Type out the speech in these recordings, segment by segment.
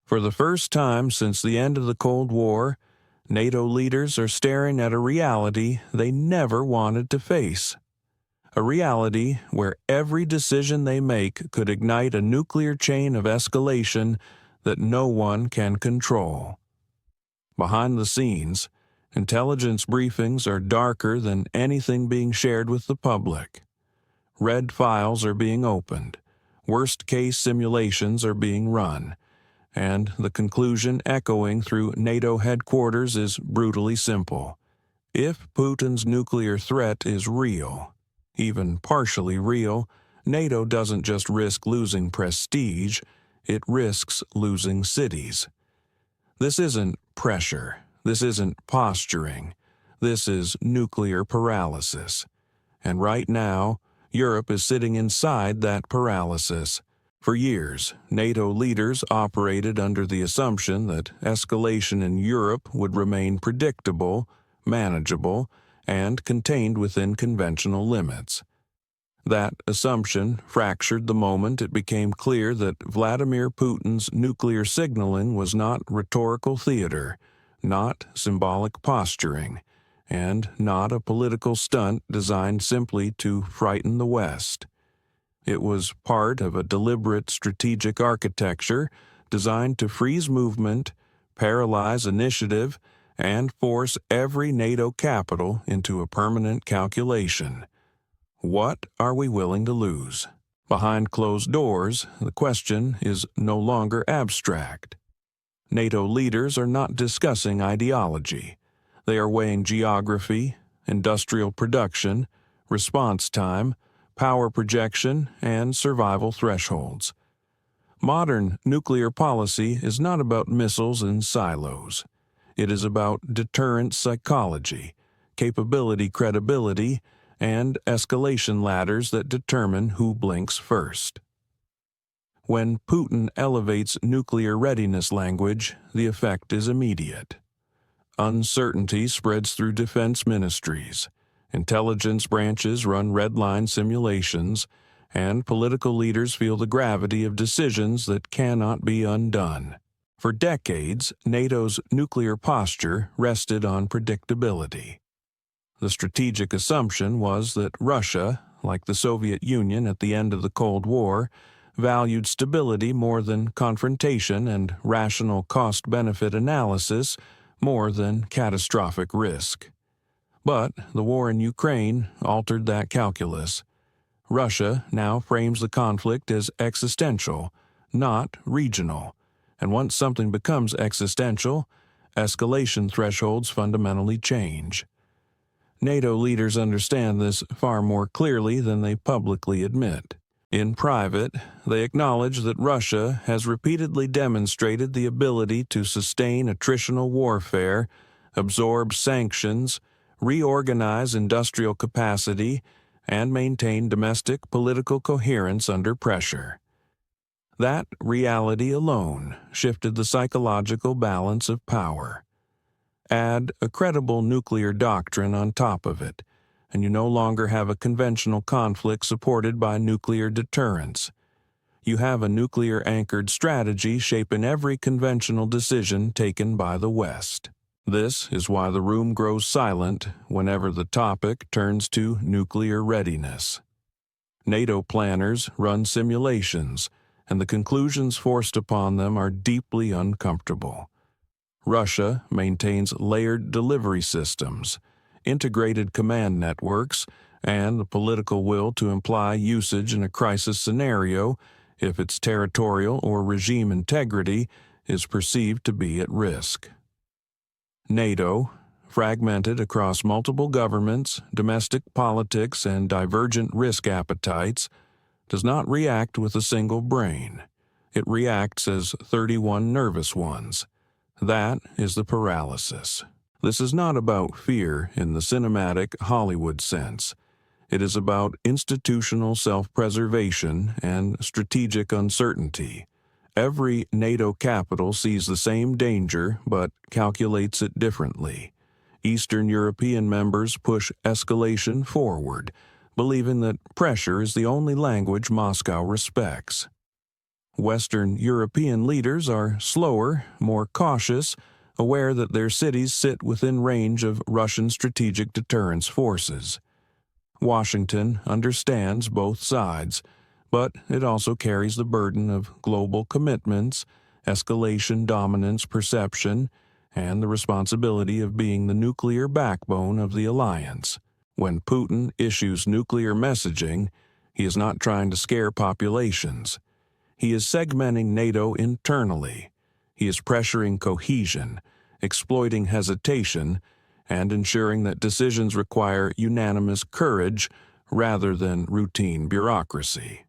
For the first time since the end of the Cold War, NATO leaders are staring at a reality they never wanted to face. A reality where every decision they make could ignite a nuclear chain of escalation that no one can control. Behind the scenes, intelligence briefings are darker than anything being shared with the public. Red files are being opened, worst-case simulations are being run, and the conclusion echoing through NATO headquarters is brutally simple. If Putin's nuclear threat is real, even partially real, NATO doesn't just risk losing prestige, it risks losing cities. This isn't pressure, this isn't posturing, this is nuclear paralysis. And right now, Europe is sitting inside that paralysis. For years, NATO leaders operated under the assumption that escalation in Europe would remain predictable, manageable, and contained within conventional limits. That assumption fractured the moment it became clear that Vladimir Putin's nuclear signaling was not rhetorical theater, not symbolic posturing, and not a political stunt designed simply to frighten the West. It was part of a deliberate strategic architecture designed to freeze movement, paralyze initiative, and force every NATO capital into a permanent calculation. What are we willing to lose? Behind closed doors, the question is no longer abstract. NATO leaders are not discussing ideology. They are weighing geography, industrial production, response time, power projection, and survival thresholds. Modern nuclear policy is not about missiles and silos. It is about deterrent psychology, capability credibility, and escalation ladders that determine who blinks first. When Putin elevates nuclear readiness language, the effect is immediate. Uncertainty spreads through defense ministries, intelligence branches run red-line simulations, and political leaders feel the gravity of decisions that cannot be undone. For decades, NATO's nuclear posture rested on predictability. The strategic assumption was that Russia, like the Soviet Union at the end of the Cold War, valued stability more than confrontation and rational cost-benefit analysis more than catastrophic risk. But the war in Ukraine altered that calculus. Russia now frames the conflict as existential, not regional. And once something becomes existential, escalation thresholds fundamentally change. NATO leaders understand this far more clearly than they publicly admit. In private, they acknowledge that Russia has repeatedly demonstrated the ability to sustain attritional warfare, absorb sanctions, reorganize industrial capacity, and maintain domestic political coherence under pressure. That reality alone shifted the psychological balance of power. Add a credible nuclear doctrine on top of it, and you no longer have a conventional conflict supported by nuclear deterrence. You have a nuclear-anchored strategy shaping every conventional decision taken by the West. This is why the room grows silent whenever the topic turns to nuclear readiness. NATO planners run simulations, and the conclusions forced upon them are deeply uncomfortable. Russia maintains layered delivery systems, integrated command networks, and the political will to imply usage in a crisis scenario if its territorial or regime integrity is perceived to be at risk. NATO, fragmented across multiple governments, domestic politics, and divergent risk appetites, does not react with a single brain. It reacts as 31 nervous ones. That is the paralysis. This is not about fear in the cinematic Hollywood sense. It is about institutional self-preservation and strategic uncertainty. Every NATO capital sees the same danger but calculates it differently. Eastern European members push escalation forward, believing that pressure is the only language Moscow respects. Western European leaders are slower, more cautious, aware that their cities sit within range of Russian strategic deterrence forces. Washington understands both sides, but it also carries the burden of global commitments, escalation dominance perception, and the responsibility of being the nuclear backbone of the alliance. When Putin issues nuclear messaging, he is not trying to scare populations. He is segmenting NATO internally. He is pressuring cohesion, exploiting hesitation, and ensuring that decisions require unanimous courage rather than routine bureaucracy.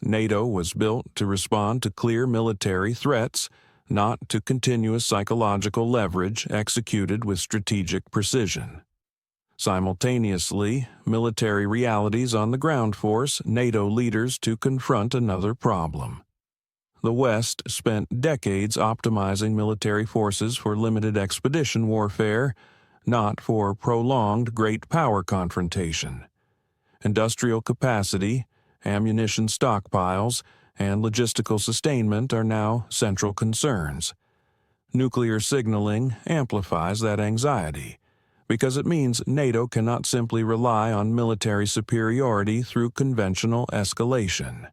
NATO was built to respond to clear military threats, not to continuous psychological leverage executed with strategic precision. Simultaneously, military realities on the ground force NATO leaders to confront another problem. The West spent decades optimizing military forces for limited expedition warfare, not for prolonged great power confrontation. Industrial capacity, ammunition stockpiles, and logistical sustainment are now central concerns. Nuclear signaling amplifies that anxiety, because it means NATO cannot simply rely on military superiority through conventional escalation.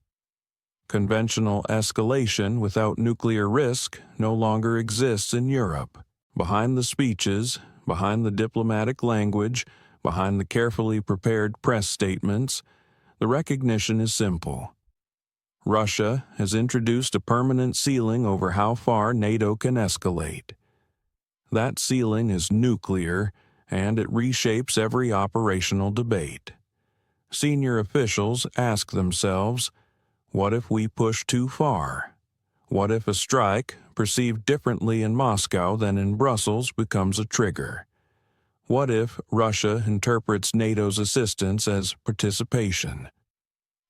Conventional escalation without nuclear risk no longer exists in Europe. Behind the speeches, behind the diplomatic language, behind the carefully prepared press statements, the recognition is simple. Russia has introduced a permanent ceiling over how far NATO can escalate. That ceiling is nuclear, and it reshapes every operational debate. Senior officials ask themselves, what if we push too far? What if a strike, perceived differently in Moscow than in Brussels, becomes a trigger? What if Russia interprets NATO's assistance as participation?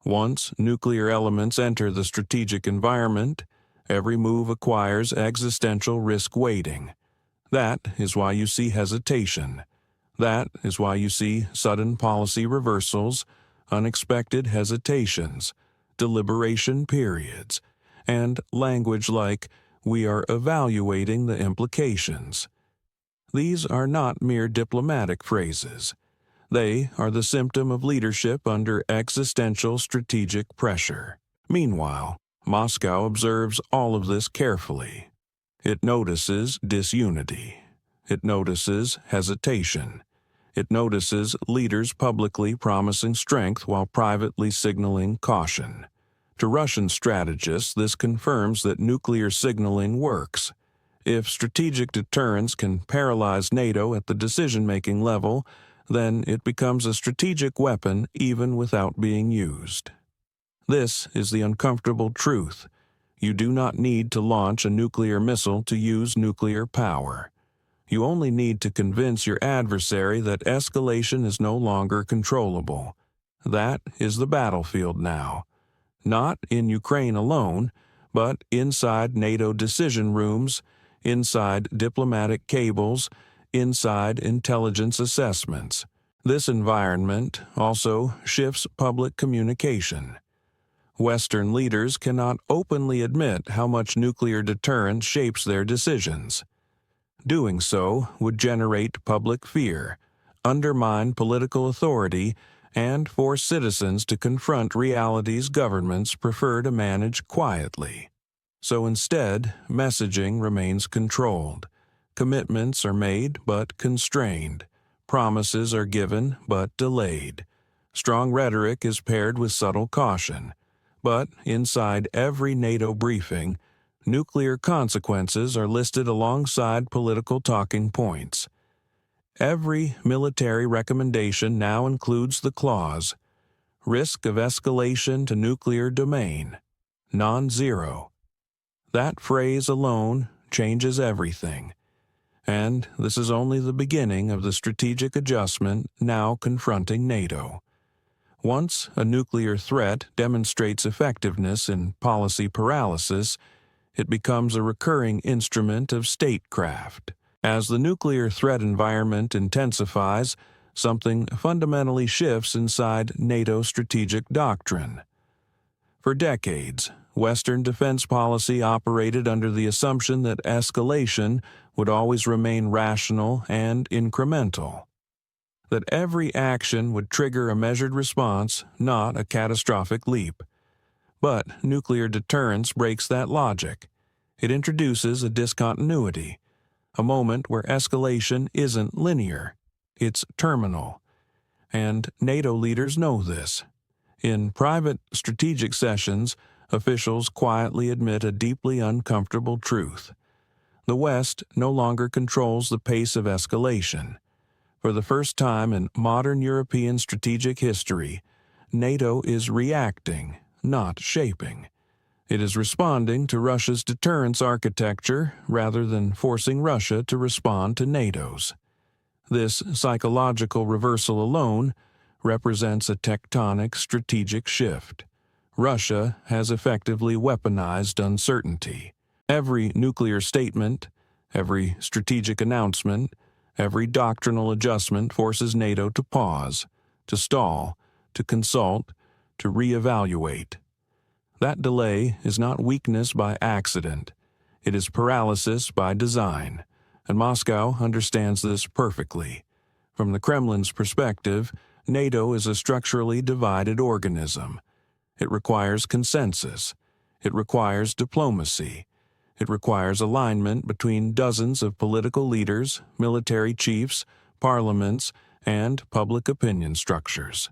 Once nuclear elements enter the strategic environment, every move acquires existential risk weighting. That is why you see hesitation. That is why you see sudden policy reversals, unexpected hesitations, deliberation periods, and language like, "We are evaluating the implications." These are not mere diplomatic phrases. They are the symptom of leadership under existential strategic pressure. Meanwhile, Moscow observes all of this carefully. It notices disunity. It notices hesitation. It notices leaders publicly promising strength while privately signaling caution. To Russian strategists, this confirms that nuclear signaling works. If strategic deterrence can paralyze NATO at the decision-making level, then it becomes a strategic weapon even without being used. This is the uncomfortable truth. You do not need to launch a nuclear missile to use nuclear power. You only need to convince your adversary that escalation is no longer controllable. That is the battlefield now. Not in Ukraine alone, but inside NATO decision rooms, inside diplomatic cables, inside intelligence assessments. This environment also shifts public communication. Western leaders cannot openly admit how much nuclear deterrence shapes their decisions. Doing so would generate public fear, undermine political authority, and force citizens to confront realities governments prefer to manage quietly. So instead, messaging remains controlled. Commitments are made but constrained. Promises are given but delayed. Strong rhetoric is paired with subtle caution. But inside every NATO briefing, nuclear consequences are listed alongside political talking points. Every military recommendation now includes the clause, risk of escalation to nuclear domain, non-zero. That phrase alone changes everything. And this is only the beginning of the strategic adjustment now confronting NATO. Once a nuclear threat demonstrates effectiveness in policy paralysis, it becomes a recurring instrument of statecraft. As the nuclear threat environment intensifies, something fundamentally shifts inside NATO strategic doctrine. For decades, Western defense policy operated under the assumption that escalation would always remain rational and incremental, that every action would trigger a measured response, not a catastrophic leap. But nuclear deterrence breaks that logic. It introduces a discontinuity, a moment where escalation isn't linear, it's terminal. And NATO leaders know this. In private strategic sessions, officials quietly admit a deeply uncomfortable truth. The West no longer controls the pace of escalation. For the first time in modern European strategic history, NATO is reacting, not shaping. It is responding to Russia's deterrence architecture rather than forcing Russia to respond to NATO's. This psychological reversal alone represents a tectonic strategic shift. Russia has effectively weaponized uncertainty. Every nuclear statement, every strategic announcement, every doctrinal adjustment forces NATO to pause, to stall, to consult, to reevaluate. That delay is not weakness by accident. It is paralysis by design, and Moscow understands this perfectly. From the Kremlin's perspective, NATO is a structurally divided organism. It requires consensus. It requires diplomacy. It requires alignment between dozens of political leaders, military chiefs, parliaments, and public opinion structures.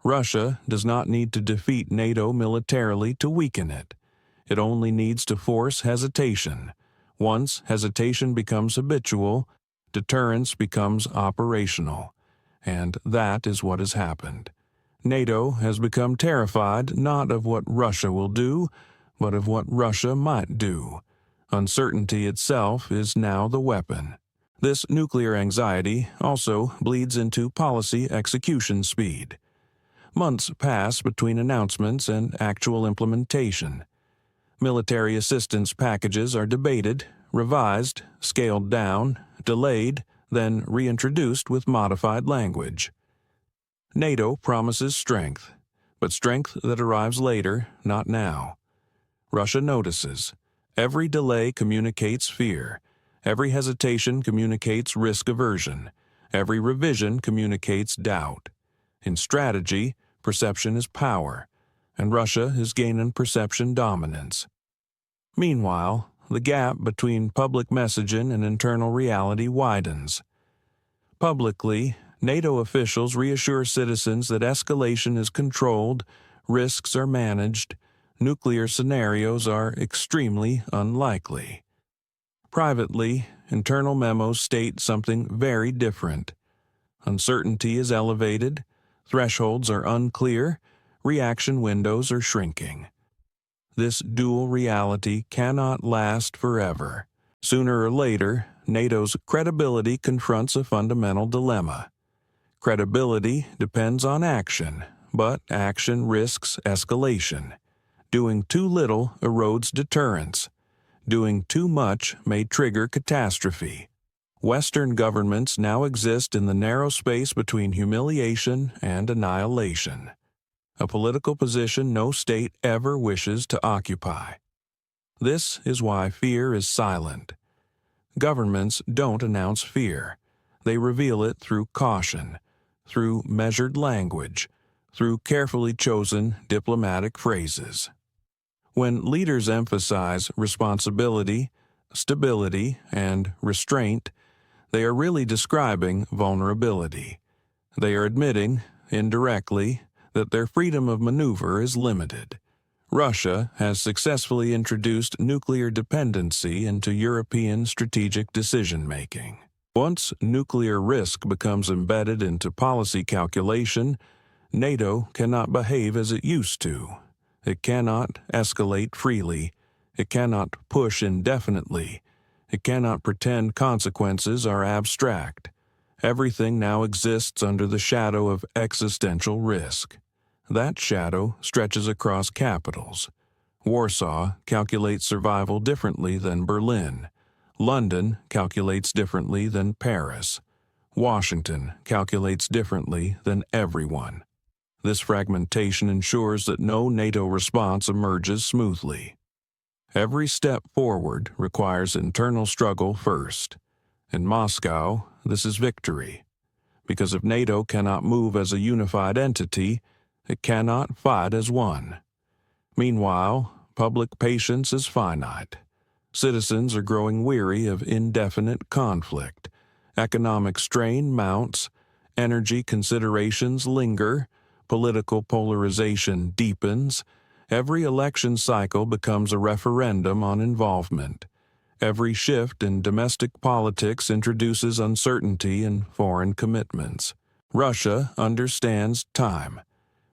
Russia does not need to defeat NATO militarily to weaken it. It only needs to force hesitation. Once hesitation becomes habitual, deterrence becomes operational. And that is what has happened. NATO has become terrified not of what Russia will do, but of what Russia might do. Uncertainty itself is now the weapon. This nuclear anxiety also bleeds into policy execution speed. Months pass between announcements and actual implementation. Military assistance packages are debated, revised, scaled down, delayed, then reintroduced with modified language. NATO promises strength, but strength that arrives later, not now. Russia notices. Every delay communicates fear. Every hesitation communicates risk aversion. Every revision communicates doubt. In strategy, perception is power, and Russia is gaining perception dominance. Meanwhile, the gap between public messaging and internal reality widens. Publicly, NATO officials reassure citizens that escalation is controlled, risks are managed, nuclear scenarios are extremely unlikely. Privately, internal memos state something very different. Uncertainty is elevated, thresholds are unclear, reaction windows are shrinking. This dual reality cannot last forever. Sooner or later, NATO's credibility confronts a fundamental dilemma. Credibility depends on action, but action risks escalation. Doing too little erodes deterrence. Doing too much may trigger catastrophe. Western governments now exist in the narrow space between humiliation and annihilation, a political position no state ever wishes to occupy. This is why fear is silent. Governments don't announce fear. They reveal it through caution, through measured language, through carefully chosen diplomatic phrases. When leaders emphasize responsibility, stability, and restraint, they are really describing vulnerability. They are admitting, indirectly, that their freedom of maneuver is limited. Russia has successfully introduced nuclear dependency into European strategic decision-making. Once nuclear risk becomes embedded into policy calculation, NATO cannot behave as it used to. It cannot escalate freely. It cannot push indefinitely. It cannot pretend consequences are abstract. Everything now exists under the shadow of existential risk. That shadow stretches across capitals. Warsaw calculates survival differently than Berlin. London calculates differently than Paris. Washington calculates differently than everyone. This fragmentation ensures that no NATO response emerges smoothly. Every step forward requires internal struggle first. In Moscow, this is victory, because if NATO cannot move as a unified entity, it cannot fight as one. Meanwhile, public patience is finite. Citizens are growing weary of indefinite conflict. Economic strain mounts, energy considerations linger, political polarization deepens. Every election cycle becomes a referendum on involvement. Every shift in domestic politics introduces uncertainty in foreign commitments. Russia understands time.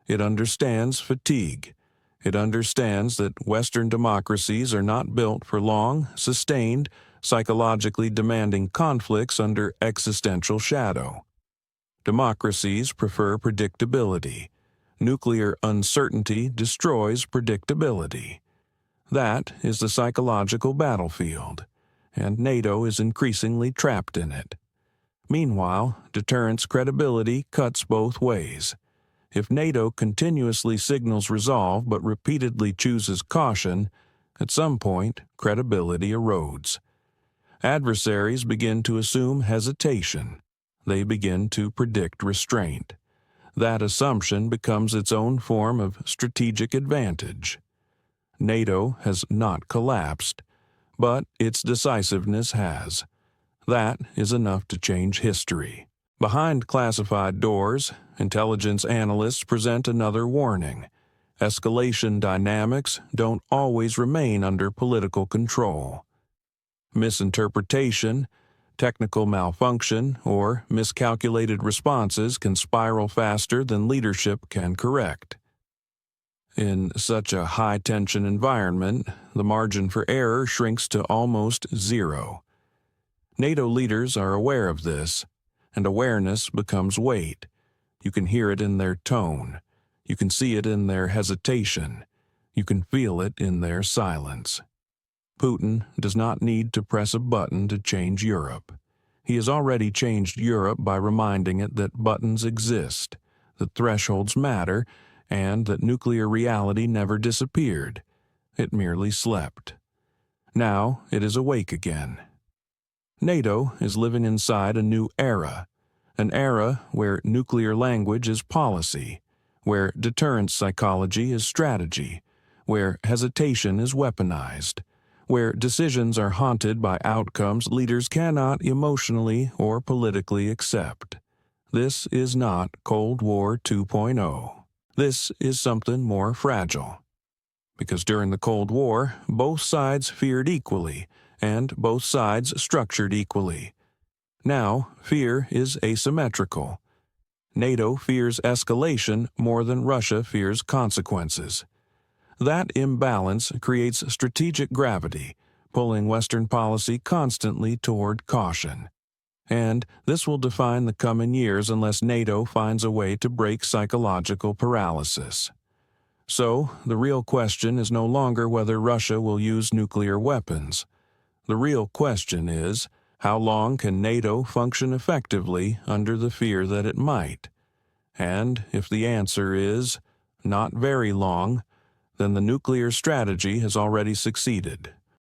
It understands fatigue. It understands that Western democracies are not built for long, sustained, psychologically demanding conflicts under existential shadow. Democracies prefer predictability. Nuclear uncertainty destroys predictability. That is the psychological battlefield, and NATO is increasingly trapped in it. Meanwhile, deterrence credibility cuts both ways. If NATO continuously signals resolve but repeatedly chooses caution, at some point credibility erodes. Adversaries begin to assume hesitation. They begin to predict restraint. That assumption becomes its own form of strategic advantage. NATO has not collapsed, but its decisiveness has. That is enough to change history. Behind classified doors, intelligence analysts present another warning. Escalation dynamics don't always remain under political control. Misinterpretation, technical malfunction, or miscalculated responses can spiral faster than leadership can correct. In such a high-tension environment, the margin for error shrinks to almost zero. NATO leaders are aware of this, and awareness becomes weight. You can hear it in their tone. You can see it in their hesitation. You can feel it in their silence. Putin does not need to press a button to change Europe. He has already changed Europe by reminding it that buttons exist, that thresholds matter, and that nuclear reality never disappeared. It merely slept. Now it is awake again. NATO is living inside a new era, an era where nuclear language is policy, where deterrence psychology is strategy, where hesitation is weaponized, where decisions are haunted by outcomes leaders cannot emotionally or politically accept. This is not Cold War 2.0. This is something more fragile. Because during the Cold War, both sides feared equally, and both sides structured equally. Now, fear is asymmetrical. NATO fears escalation more than Russia fears consequences. That imbalance creates strategic gravity, pulling Western policy constantly toward caution. And this will define the coming years unless NATO finds a way to break psychological paralysis. So, the real question is no longer whether Russia will use nuclear weapons. The real question is, how long can NATO function effectively under the fear that it might? And if the answer is, not very long, then the nuclear strategy has already succeeded.